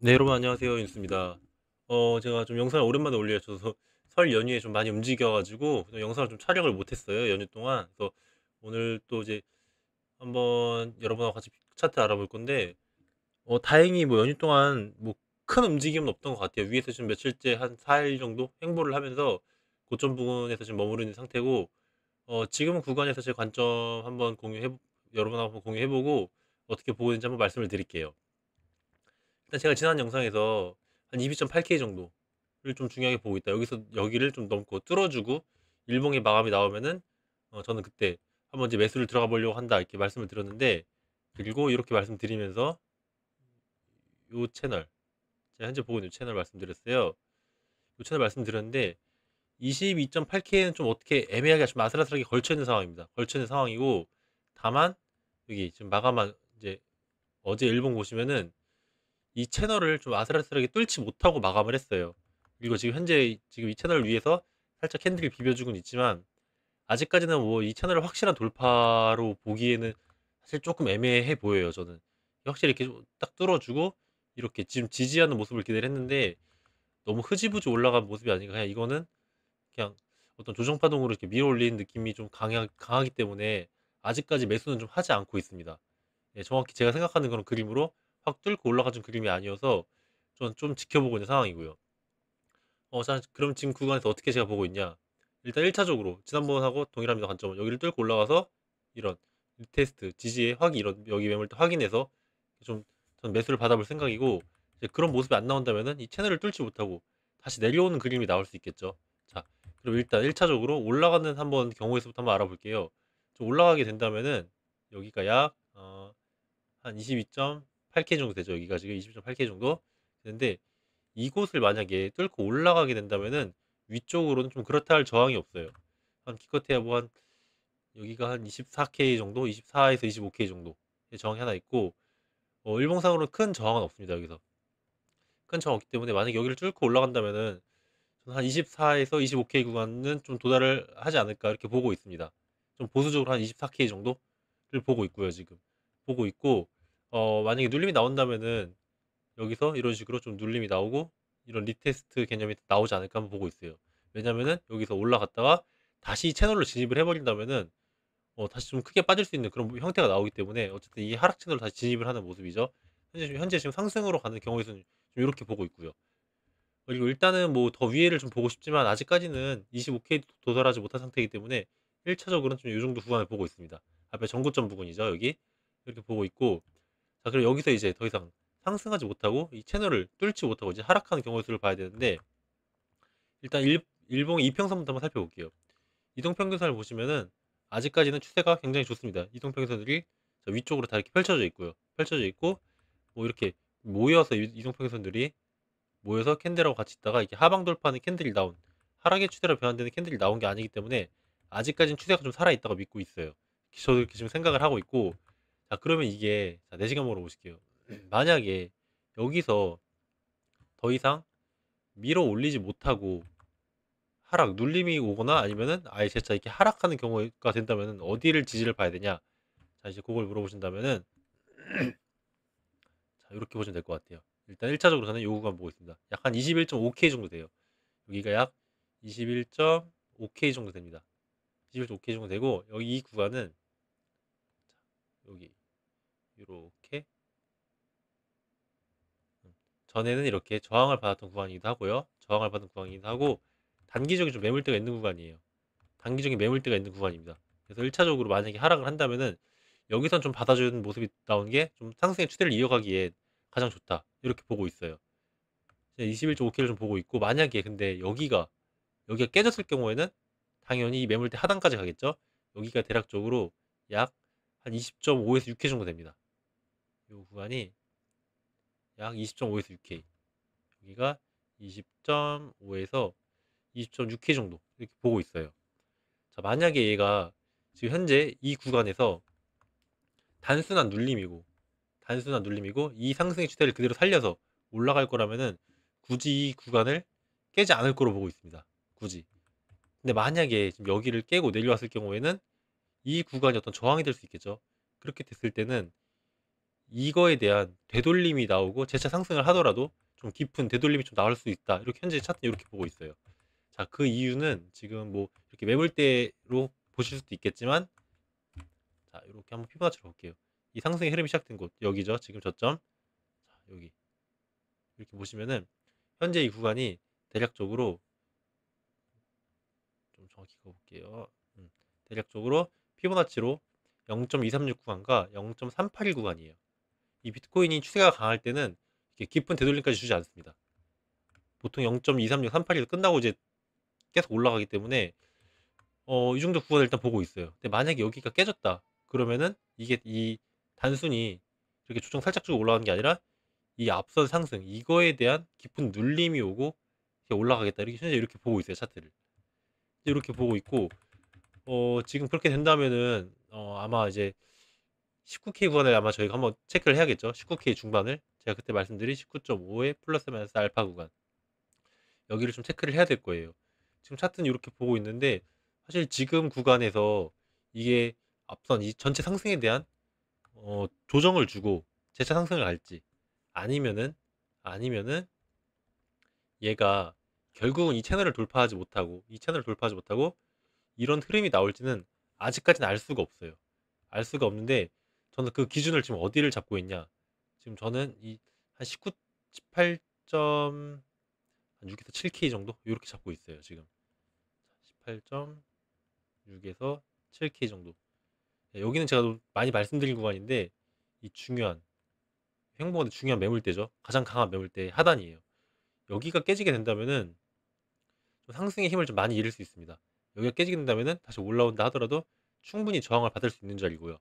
네, 여러분 안녕하세요. 윤수입니다. 제가 좀 영상을 오랜만에 올려요. 저도 설 연휴에 좀 많이 움직여 가지고 영상을 좀 촬영을 못 했어요, 연휴 동안. 그래서 오늘 또 이제 한번 여러분하고 같이 차트 알아볼 건데, 다행히 뭐 연휴 동안 뭐 큰 움직임은 없던 것 같아요. 위에서 지금 며칠째 한 4일 정도 횡보를 하면서 고점 부근에서 지금 머무르 있는 상태고, 지금 구간에서 제 관점 한번 여러분하고 한번 공유해 보고 어떻게 보고 있는지 한번 말씀을 드릴게요. 일단 제가 지난 영상에서 한 22.8K 정도를 좀 중요하게 보고 있다. 여기서 여기를 좀 넘고 뚫어주고 일봉의 마감이 나오면은 저는 그때 한번 이제 매수를 들어가 보려고 한다 이렇게 말씀을 드렸는데, 그리고 이렇게 말씀드리면서 요 채널, 제가 현재 보고 있는 채널 말씀드렸어요. 요 채널 말씀드렸는데 22.8K는 좀 어떻게 애매하게 좀 아슬아슬하게 걸쳐 있는 상황입니다. 걸쳐 있는 상황이고, 다만 여기 지금 마감한 이제 어제 일봉 보시면은 이 채널을 좀 아슬아슬하게 뚫지 못하고 마감을 했어요. 그리고 지금 현재 지금 이 채널을 위해서 살짝 캔들을 비벼주고는 있지만, 아직까지는 뭐 이 채널을 확실한 돌파로 보기에는 사실 조금 애매해 보여요, 저는. 확실히 이렇게 딱 뚫어주고 이렇게 지금 지지하는 모습을 기대를 했는데, 너무 흐지부지 올라간 모습이 아닌가. 그냥 이거는 그냥 어떤 조정파동으로 이렇게 밀어 올리는 느낌이 좀 강하기 때문에 아직까지 매수는 좀 하지 않고 있습니다. 예, 정확히 제가 생각하는 그런 그림으로 확 뚫고 올라가준 그림이 아니어서 저는 좀 지켜보고 있는 상황이고요. 자, 그럼 지금 구간에서 어떻게 제가 보고 있냐? 일단 1차적으로 지난번하고 동일합니다. 관점은 여기를 뚫고 올라가서 이런 리테스트, 지지의 확인, 이런 여기 매물대 확인해서 좀 전 매수를 받아볼 생각이고, 이제 그런 모습이 안 나온다면은 이 채널을 뚫지 못하고 다시 내려오는 그림이 나올 수 있겠죠. 자, 그럼 일단 1차적으로 올라가는 한번 경우에서부터 한번 알아볼게요. 좀 올라가게 된다면은 여기가 약 한 22.8K 정도 되죠. 여기가 지금 22.8K 정도 되는데, 이곳을 만약에 뚫고 올라가게 된다면은 위쪽으로는 좀 그렇다 할 저항이 없어요. 한 기껏해야 뭐 한 여기가 한 24K 정도, 24에서 25K 정도 저항이 하나 있고, 일봉상으로는 큰 저항은 없습니다. 여기서 큰 저항 없기 때문에 만약 여기를 뚫고 올라간다면은 저는 한 24에서 25K 구간은 좀 도달을 하지 않을까 이렇게 보고 있습니다. 좀 보수적으로 한 24K 정도를 보고 있고요. 지금 보고 있고, 만약에 눌림이 나온다면은 여기서 이런 식으로 좀 눌림이 나오고 이런 리테스트 개념이 나오지 않을까 한번 보고 있어요. 왜냐면은 여기서 올라갔다가 다시 채널로 진입을 해버린다면은 다시 좀 크게 빠질 수 있는 그런 형태가 나오기 때문에, 어쨌든 이 하락 채널로 다시 진입을 하는 모습이죠. 현재 지금 상승으로 가는 경우에서는 좀 이렇게 보고 있고요. 그리고 일단은 뭐 더 위에를 좀 보고 싶지만 아직까지는 25K 도달하지 못한 상태이기 때문에 1차적으로는 좀 이 정도 구간을 보고 있습니다. 앞에 전고점 부분이죠, 여기. 이렇게 보고 있고, 자, 그럼 여기서 이제 더 이상 상승하지 못하고 이 채널을 뚫지 못하고 이제 하락하는 경우의 수를 봐야 되는데, 일단 일봉의 이평선부터 한번 살펴볼게요. 이동평균선을 보시면은 아직까지는 추세가 굉장히 좋습니다. 이동평균선들이 위쪽으로 다 이렇게 펼쳐져 있고요. 펼쳐져 있고, 뭐 이렇게 모여서 이동평균선들이 모여서 캔들하고 같이 있다가 이렇게 하방 돌파하는 캔들이 나온, 하락의 추세로 변환되는 캔들이 나온 게 아니기 때문에 아직까지는 추세가 좀 살아있다고 믿고 있어요. 저도 이렇게 지금 생각을 하고 있고, 자, 그러면 이게, 자, 4시간 보실게요. 만약에 여기서 더 이상 밀어 올리지 못하고 하락, 눌림이 오거나 아니면은 아예 재차 이렇게 하락하는 경우가 된다면은 어디를 지지를 봐야 되냐? 자, 이제 그걸 물어보신다면은 자, 이렇게 보시면 될 것 같아요. 일단 1차적으로 저는 요 구간 보고 있습니다. 약 한 21.5K 정도 돼요. 여기가 약 21.5K 정도 됩니다. 21.5K 정도 되고, 여기 이 구간은 여기 이렇게 전에는 이렇게 저항을 받았던 구간이기도 하고요. 저항을 받은 구간이기도 하고, 단기적인 좀 매물대가 있는 구간이에요. 단기적인 매물대가 있는 구간입니다. 그래서 1차적으로 만약에 하락을 한다면은 여기선 좀 받아주는 모습이 나오는 게 좀 상승의 추세를 이어가기에 가장 좋다, 이렇게 보고 있어요. 21.5K를 좀 보고 있고, 만약에 근데 여기가 깨졌을 경우에는 당연히 이 매물대 하단까지 가겠죠. 여기가 대략적으로 약 한 20.5에서 6K 정도 됩니다. 이 구간이 약 20.5에서 6K, 여기가 20.5에서 20.6K 정도 이렇게 보고 있어요. 자, 만약에 얘가 지금 현재 이 구간에서 단순한 눌림이고 단순한 눌림이고 이 상승의 추세를 그대로 살려서 올라갈 거라면은 굳이 이 구간을 깨지 않을 거로 보고 있습니다. 굳이. 근데 만약에 지금 여기를 깨고 내려왔을 경우에는 이 구간이 어떤 저항이 될 수 있겠죠. 그렇게 됐을 때는 이거에 대한 되돌림이 나오고 재차 상승을 하더라도 좀 깊은 되돌림이 좀 나올 수 있다. 이렇게 현재 차트 이렇게 보고 있어요. 자, 그 이유는 지금 뭐 이렇게 매물대로 보실 수도 있겠지만, 자, 이렇게 한번 피보나치로 볼게요. 이 상승의 흐름이 시작된 곳 여기죠. 지금 저점. 자, 여기 이렇게 보시면은 현재 이 구간이 대략적으로 좀 정확히 가볼게요. 대략적으로 피보나치로 0.236 구간과 0.381 구간이에요. 이 비트코인이 추세가 강할 때는 이렇게 깊은 되돌림까지 주지 않습니다. 보통 0.23638에서 끝나고 이제 계속 올라가기 때문에 이 정도 구간을 일단 보고 있어요. 근데 만약에 여기가 깨졌다 그러면은 이게 이 단순히 이렇게 조정 살짝 주고 올라가는 게 아니라 이 앞선 상승 이거에 대한 깊은 눌림이 오고 이렇게 올라가겠다, 이렇게 현재 이렇게 보고 있어요. 차트를 이렇게 보고 있고, 지금 그렇게 된다면은 아마 이제 19K 구간을 아마 저희가 한번 체크를 해야겠죠. 19K 중반을 제가 그때 말씀드린 19.5의 플러스 마이너스 알파 구간, 여기를 좀 체크를 해야 될 거예요. 지금 차트는 이렇게 보고 있는데 사실 지금 구간에서 이게 앞선 이 전체 상승에 대한 조정을 주고 재차 상승을 갈지, 아니면은 얘가 결국은 이 채널을 돌파하지 못하고 이런 흐름이 나올지는 아직까지는 알 수가 없어요. 알 수가 없는데 저는 그 기준을 지금 어디를 잡고 있냐? 지금 저는 이 한 19, 18.6에서 7K 정도 이렇게 잡고 있어요. 지금 18.6에서 7K 정도. 여기는 제가 많이 말씀드린 구간인데 이 중요한 횡보하는 중요한 매물대죠. 가장 강한 매물대 하단이에요. 여기가 깨지게 된다면은 좀 상승의 힘을 좀 많이 잃을 수 있습니다. 여기가 깨지게 된다면은 다시 올라온다 하더라도 충분히 저항을 받을 수 있는 자리고요.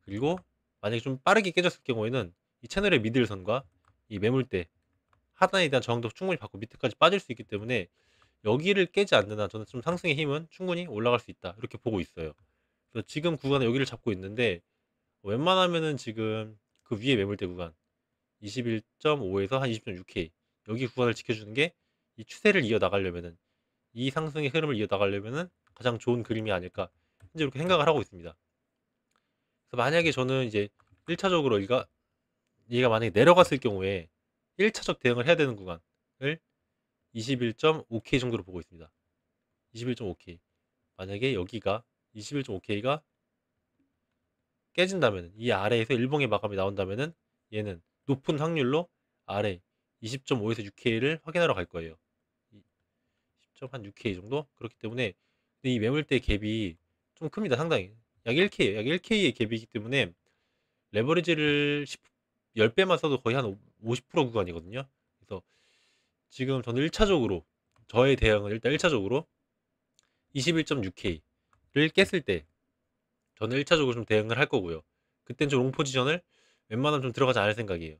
그리고 만약에 좀 빠르게 깨졌을 경우에는 이 채널의 미들선과 이 매물대 하단에 대한 저항도 충분히 받고 밑에까지 빠질 수 있기 때문에 여기를 깨지 않는 한 저는 좀 상승의 힘은 충분히 올라갈 수 있다, 이렇게 보고 있어요. 그래서 지금 구간에 여기를 잡고 있는데 웬만하면은 지금 그 위에 매물대 구간 21.5에서 한 20.6K 여기 구간을 지켜주는 게 이 추세를 이어나가려면은, 이 상승의 흐름을 이어나가려면은 가장 좋은 그림이 아닐까 현재 이렇게 생각을 하고 있습니다. 그래서 만약에 저는 이제 1차적으로 얘가 만약에 내려갔을 경우에 1차적 대응을 해야 되는 구간을 21.5K 정도로 보고 있습니다. 21.5K. 만약에 여기가 21.5K가 깨진다면, 이 아래에서 일봉의 마감이 나온다면은 얘는 높은 확률로 아래 20.5에서 6K를 확인하러 갈 거예요. 10.6K 정도? 그렇기 때문에 이 매물대 갭이 좀 큽니다. 상당히. 약 1K예요. 약 1K의 갭이기 때문에 레버리지를 10배만 써도 거의 한 50% 구간이거든요. 그래서 지금 저는 1차적으로 저의 대응은 일단 1차적으로 21.6K를 깼을 때 저는 1차적으로 좀 대응을 할 거고요. 그땐 좀 롱 포지션을 웬만하면 좀 들어가지 않을 생각이에요.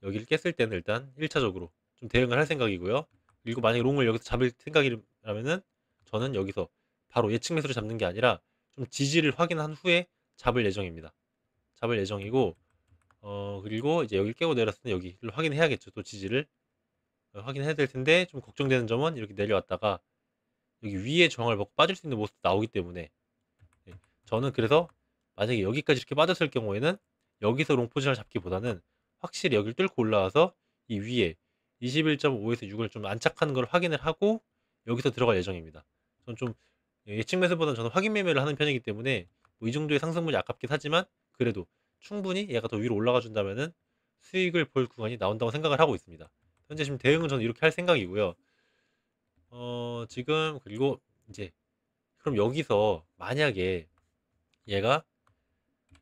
여기를 깼을 때는 일단 1차적으로 좀 대응을 할 생각이고요. 그리고 만약에 롱을 여기서 잡을 생각이라면은 저는 여기서 바로 예측 매수를 잡는 게 아니라 좀 지지를 확인한 후에 잡을 예정입니다. 잡을 예정이고, 그리고 이제 여기 깨고 내렸을 때 여기를 확인해야겠죠. 또 지지를 확인해야 될 텐데, 좀 걱정되는 점은 이렇게 내려왔다가 여기 위에 저항을 먹고 빠질 수 있는 모습도 나오기 때문에, 예, 저는 그래서 만약에 여기까지 이렇게 빠졌을 경우에는 여기서 롱 포지션을 잡기보다는 확실히 여기를 뚫고 올라와서 이 위에 21.5에서 6을 좀 안착하는 걸 확인을 하고 여기서 들어갈 예정입니다. 저는 좀 예측 매수보다는 저는 확인 매매를 하는 편이기 때문에 뭐이 정도의 상승분이 아깝긴 하지만 그래도 충분히 얘가 더 위로 올라가 준다면은 수익을 볼 구간이 나온다고 생각을 하고 있습니다. 현재 지금 대응은 저는 이렇게 할 생각이고요. 지금 그리고 이제 그럼 여기서 만약에 얘가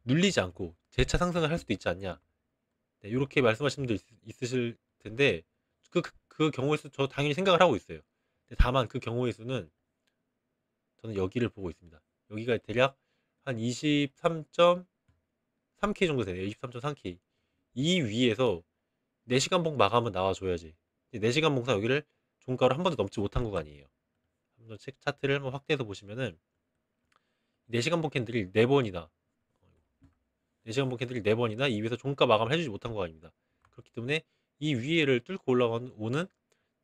눌리지 않고 재차 상승을 할 수도 있지 않냐, 네, 이렇게 말씀하시는 분도 있으실 텐데 그 경우의 수 저 당연히 생각을 하고 있어요. 다만 그 경우의 수는 저는 여기를 보고 있습니다. 여기가 대략 한 23.3K 정도 되네요. 23.3K. 이 위에서 4시간 봉 마감은 나와줘야지. 4시간 봉상 여기를 종가로 한 번도 넘지 못한 구간이에요. 한번 차트를 한번 확대해서 보시면은 4시간 봉 캔들이 4번이나 4시간 봉 캔들이 4번이나 이 위에서 종가 마감을 해주지 못한 구간입니다. 그렇기 때문에 이 위에를 뚫고 올라오는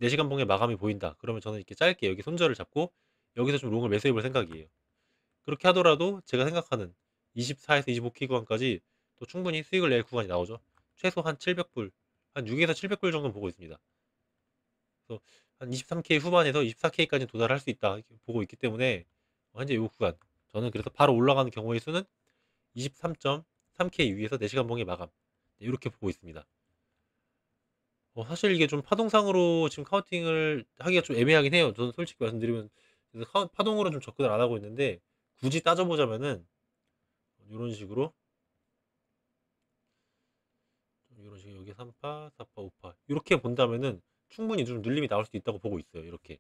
4시간 봉의 마감이 보인다. 그러면 저는 이렇게 짧게 여기 손절을 잡고 여기서 좀 롱을 매수해 볼 생각이에요. 그렇게 하더라도 제가 생각하는 24에서 25K 구간까지 또 충분히 수익을 낼 구간이 나오죠. 최소 한 700불, 한 6에서 700불 정도 보고 있습니다. 그래서 한 23K 후반에서 24K까지 도달할 수 있다 이렇게 보고 있기 때문에 현재 이 구간 저는 그래서 바로 올라가는 경우의 수는 23.3K 위에서 4시간 봉의 마감 이렇게 보고 있습니다. 사실 이게 좀 파동상으로 지금 카운팅을 하기가 좀 애매하긴 해요. 저는 솔직히 말씀드리면 그래서 파동으로 좀 접근을 안 하고 있는데 굳이 따져보자면은 이런 식으로 여기 3파, 4파, 5파 이렇게 본다면은 충분히 좀 눌림이 나올 수도 있다고 보고 있어요. 이렇게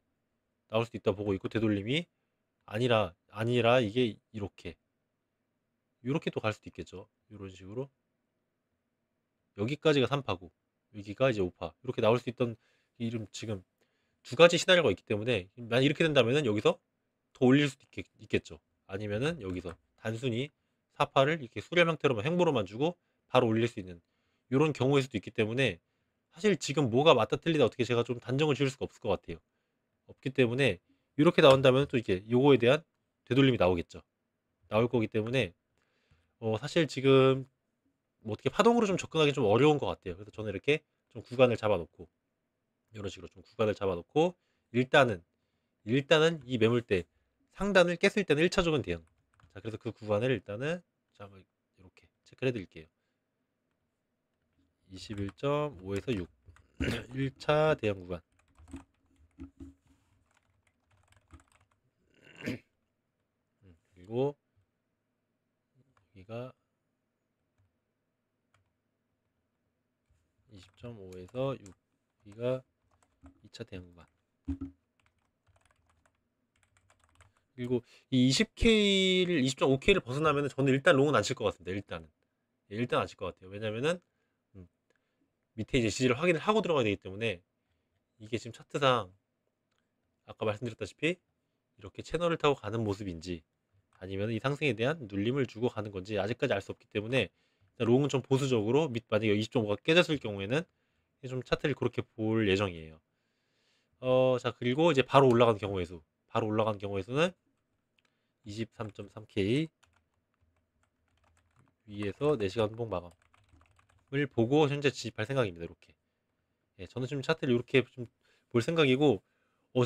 나올 수도 있다고 보고 있고 되돌림이 아니라 이게 이렇게 또 갈 수도 있겠죠. 이런 식으로 여기까지가 3파고 여기가 이제 5파 이렇게 나올 수 있던 이름 지금 두 가지 시나리오가 있기 때문에 만약 이렇게 된다면은 여기서 더 올릴 수도 있겠죠. 아니면은 여기서 단순히 4파를 이렇게 수렴 형태로만 횡보로만 주고 바로 올릴 수 있는 이런 경우일 수도 있기 때문에 사실 지금 뭐가 맞다 틀리다 어떻게 제가 좀 단정을 지을 수가 없을 것 같아요. 없기 때문에 이렇게 나온다면 또 이게 요거에 대한 되돌림이 나오겠죠. 나올 거기 때문에 사실 지금 뭐 어떻게 파동으로 좀 접근하기 좀 어려운 것 같아요. 그래서 저는 이렇게 좀 구간을 잡아놓고 이런 식으로 좀 구간을 잡아놓고 일단은 이 매물대 상단을 깼을 때는 1차적인 대응. 자, 그래서 그 구간을 일단은 자, 한번 이렇게 체크를 해드릴게요. 21.5에서 6 1차 대응 구간. 그리고 여기가 20.5에서 6 여기가 2차 대응 구간. 그리고 이 20K를 20.5K를 벗어나면 저는 일단 롱은 안 칠 것 같습니다. 일단 안 칠 것 같아요. 왜냐면은 밑에 이제 지지를 확인을 하고 들어가야 되기 때문에 이게 지금 차트상 아까 말씀드렸다시피 이렇게 채널을 타고 가는 모습인지 아니면 이 상승에 대한 눌림을 주고 가는 건지 아직까지 알 수 없기 때문에 롱은 좀 보수적으로 만약에 20.5가 깨졌을 경우에는 좀 차트를 그렇게 볼 예정이에요. 자, 그리고 이제 바로 올라가는 경우의 수는 23.3K 위에서 4시간 분봉 마감을 보고 현재 진입할 생각입니다. 이렇게. 예, 저는 지금 차트를 이렇게 좀 볼 생각이고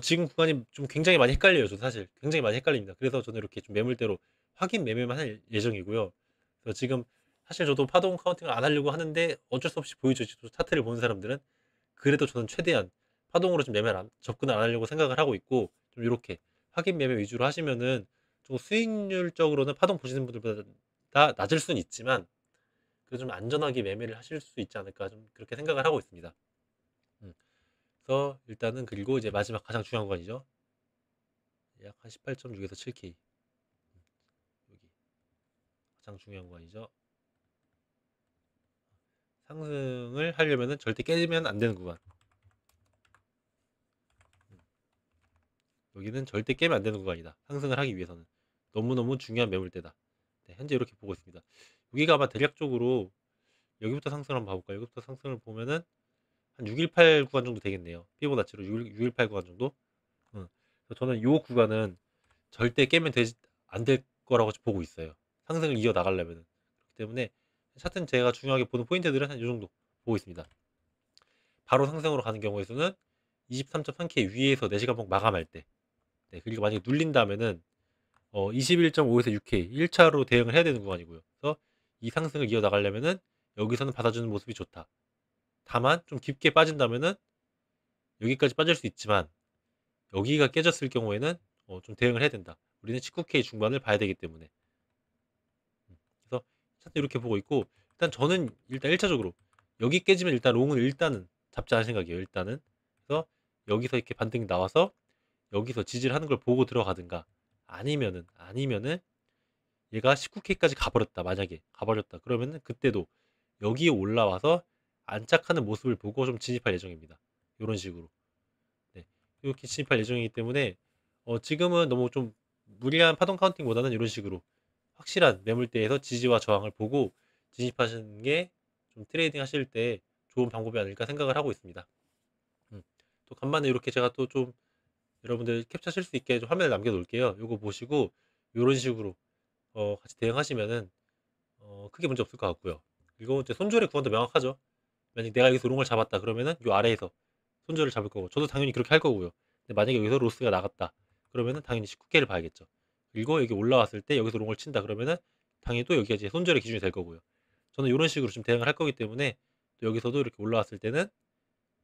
지금 구간이 좀 굉장히 많이 헷갈려요. 저 사실 굉장히 많이 헷갈립니다. 그래서 저는 이렇게 좀 매물대로 확인 매매만 할 예정이고요. 그래서 지금 사실 저도 파동 카운팅을 안 하려고 하는데 어쩔 수 없이 보이죠. 차트를 보는 사람들은 그래도 저는 최대한 파동으로 좀 접근을 안 하려고 생각을 하고 있고 좀 이렇게 확인 매매 위주로 하시면은 좀 수익률적으로는 파동 보시는 분들보다 낮을 수는 있지만 그래도 좀 안전하게 매매를 하실 수 있지 않을까 좀 그렇게 생각을 하고 있습니다. 그래서 일단은 그리고 이제 마지막 가장 중요한 구간이죠. 약 한 18.6에서 7K 여기 가장 중요한 구간이죠. 상승을 하려면은 절대 깨지면 안 되는 구간. 여기는 절대 깨면 안 되는 구간이다. 상승을 하기 위해서는 너무너무 중요한 매물대다. 네, 현재 이렇게 보고 있습니다. 여기가 아마 대략적으로 여기부터 상승을 한번 봐볼까요? 여기부터 상승을 보면은 한 618 구간 정도 되겠네요. 피보나치로 618 구간 정도. 그래서 저는 이 구간은 절대 깨면 안 될 거라고 보고 있어요. 상승을 이어 나가려면은. 그렇기 때문에 차트는 제가 중요하게 보는 포인트들은 한 이 정도 보고 있습니다. 바로 상승으로 가는 경우의 수는 23.3K 위에서 4시간 봉 마감할 때. 네, 그리고 만약에 눌린다면은 21.5에서 6K 1차로 대응을 해야 되는 구간이고요. 그래서 이 상승을 이어 나가려면은 여기서는 받아주는 모습이 좋다. 다만 좀 깊게 빠진다면은 여기까지 빠질 수 있지만 여기가 깨졌을 경우에는 좀 대응을 해야 된다. 우리는 19K 중반을 봐야 되기 때문에. 그래서 차트 이렇게 보고 있고 일단 저는 일단 1차적으로 여기 깨지면 일단 롱은 일단은 잡지 않을 생각이에요. 일단은. 그래서 여기서 이렇게 반등이 나와서 여기서 지지를 하는 걸 보고 들어가든가 아니면은 얘가 19K까지 가버렸다. 만약에 가버렸다. 그러면은 그때도 여기에 올라와서 안착하는 모습을 보고 좀 진입할 예정입니다. 이런 식으로. 네. 이렇게 진입할 예정이기 때문에 지금은 너무 좀 무리한 파동 카운팅보다는 이런 식으로 확실한 매물대에서 지지와 저항을 보고 진입하시는 게 좀 트레이딩 하실 때 좋은 방법이 아닐까 생각을 하고 있습니다. 또 간만에 이렇게 제가 또 좀 여러분들 캡처하실 수 있게 좀 화면을 남겨 놓을게요. 이거 보시고 이런 식으로 같이 대응하시면은 크게 문제 없을 것 같고요. 그리고 이제 손절의 구간도 명확하죠. 만약 내가 여기서 롱을 잡았다 그러면은 요 아래에서 손절을 잡을 거고 저도 당연히 그렇게 할 거고요. 근데 만약에 여기서 로스가 나갔다 그러면은 당연히 19K를 봐야겠죠. 그리고 여기 올라왔을 때 여기서 롱을 친다 그러면은 당연히 또 여기가 이제 손절의 기준이 될 거고요. 저는 요런 식으로 좀 대응을 할 거기 때문에 또 여기서도 이렇게 올라왔을 때는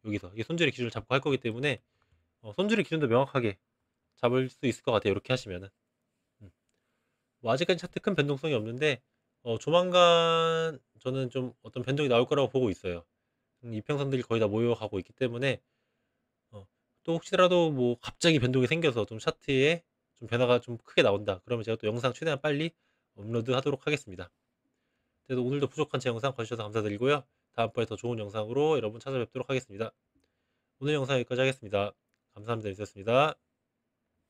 여기서 이게 손절의 기준을 잡고 할 거기 때문에 손절의 기준도 명확하게 잡을 수 있을 것 같아요. 이렇게 하시면은. 음. 뭐 아직까지 차트 큰 변동성이 없는데 조만간 저는 좀 어떤 변동이 나올 거라고 보고 있어요. 이평선들이 거의 다 모여가고 있기 때문에 어, 또 혹시라도 뭐 갑자기 변동이 생겨서 좀 차트에 좀 변화가 좀 크게 나온다. 그러면 제가 또 영상 최대한 빨리 업로드 하도록 하겠습니다. 그래도 오늘도 부족한 제 영상 봐주셔서 감사드리고요. 다음번에 더 좋은 영상으로 여러분 찾아뵙도록 하겠습니다. 오늘 영상 여기까지 하겠습니다. 감사합니다. 있었습니다.